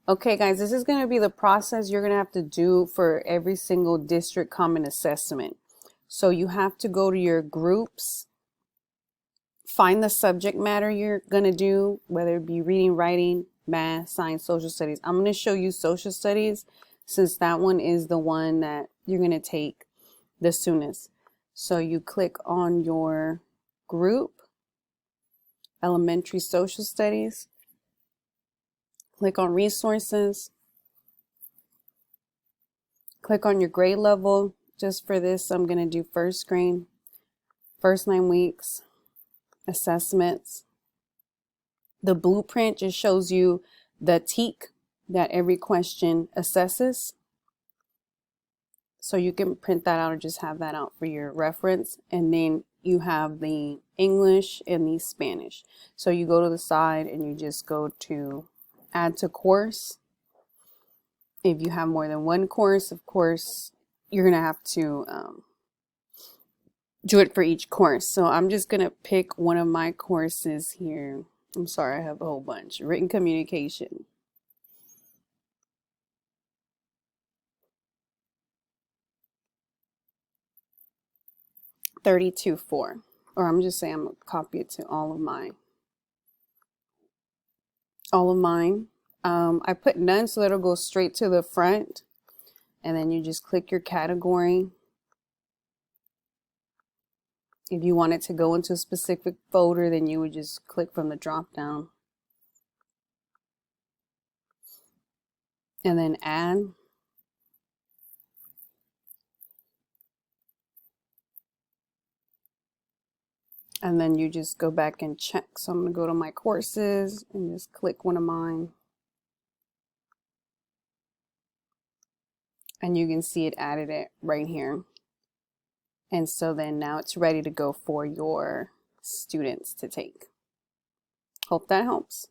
Okay, guys, this is going to be the process you're going to have to do for every single district common assessment. So you have to go to your groups, find the subject matter you're going to do, whether it be reading, writing, math, science, social studies. I'm going to show you social studies since that one is the one that you're going to take the soonest. So you click on your group, elementary social studies, click on resources, click on your grade level. Just for this, I'm going to do first grade, first 9 weeks, assessments. The blueprint just shows you the TEK that every question assesses. So you can print that out or just have that out for your reference. And then you have the English and the Spanish. So you go to the side and you just go to add to course. If you have more than one course, of course, you're going to have to do it for each course. So I'm just going to pick one of my courses here. I'm sorry, I have a whole bunch. Written communication. $32.4. Or I'm just saying I'm going to copy it to all of mine. I put none so that it'll go straight to the front. And then you just click your category. If you want it to go into a specific folder, then you would just click from the drop down. And then add. And then you just go back and check. So I'm going to go to my courses and just click one of mine. And you can see it added it right here. And so then now it's ready to go for your students to take. Hope that helps.